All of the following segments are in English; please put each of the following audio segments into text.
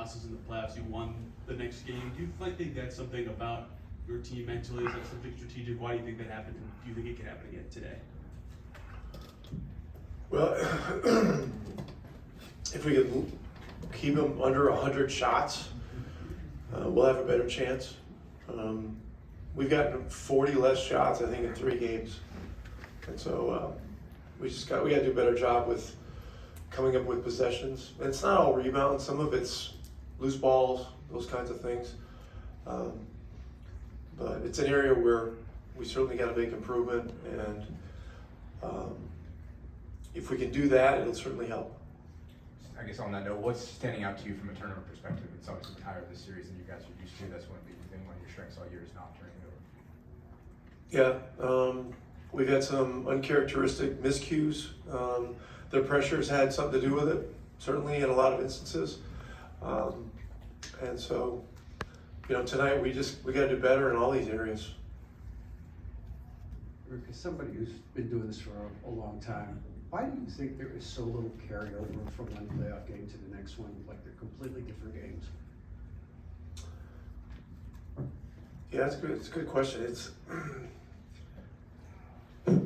losses in the playoffs, you won the next game. Do you think that's something about your team mentally? Is that something strategic? Why do you think that happened? And do you think it can happen again today? Well, if we can keep them under 100 shots, we'll have a better chance. We've gotten 40 less shots, I think, in 3 games, and so we got to do a better job with coming up with possessions. And it's not all rebounds; some of it's loose balls, those kinds of things. But it's an area where we certainly got to make improvement, and if we can do that, it'll certainly help. I guess on that note, what's standing out to you from a turnover perspective? It's obviously been higher this series than you guys are used to. That's one of your strengths all year is not turning over. Yeah, we've had some uncharacteristic miscues. The pressure's had something to do with it, certainly in a lot of instances. And so, tonight we got to do better in all these areas. Rick, as somebody who's been doing this for a long time, why do you think there is so little carryover from one playoff game to the next one? Like they're completely different games. Yeah, it's good. It's a good question. It's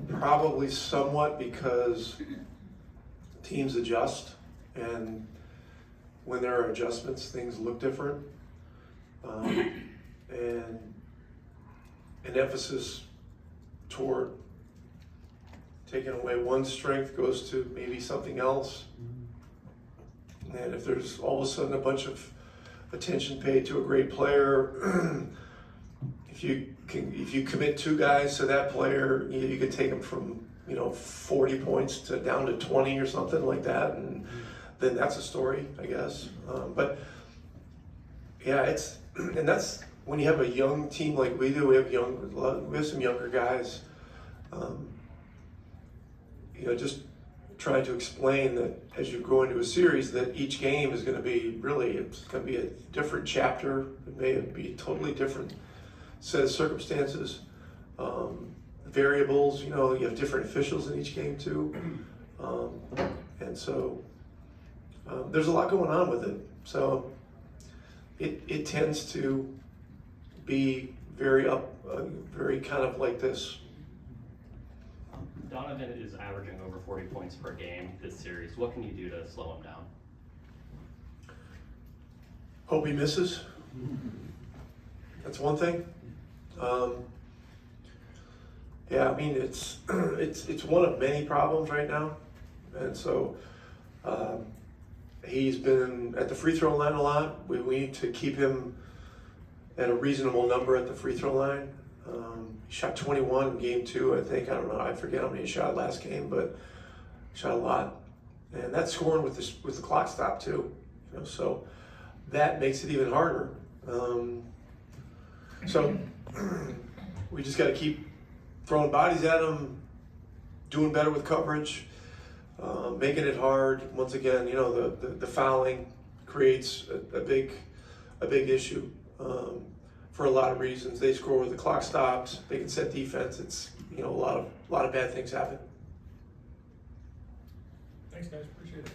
probably somewhat because teams adjust, and when there are adjustments, things look different. And an emphasis toward taking away one strength goes to maybe something else. And if there's all of a sudden a bunch of attention paid to a great player, if you commit 2 guys to that player, you can take them from 40 points to down to 20 or something like that, and then that's a story, I guess. But yeah, and that's when you have a young team like we do. We have some younger guys. Just trying to explain that as you go into a series, that each game is going to be it's going to be a different chapter. It may be a totally different set of circumstances, variables. You have different officials in each game too, and so there's a lot going on with it. So it tends to be very kind of like this. Donovan is averaging over 40 points per game this series. What can you do to slow him down? Hope he misses. That's one thing. Yeah, I mean it's one of many problems right now, and so he's been at the free throw line a lot. We need to keep him at a reasonable number at the free throw line. He shot 21 in game 2, I think. I don't know. I forget how many he shot last game, but shot a lot, and that's scoring with the clock stop too. So that makes it even harder. So we just got to keep throwing bodies at him, doing better with coverage, making it hard. Once again, the fouling creates a big issue for a lot of reasons. They score with the clock stops. They can set defense. It's a lot of bad things happen. Thanks, guys. Appreciate it.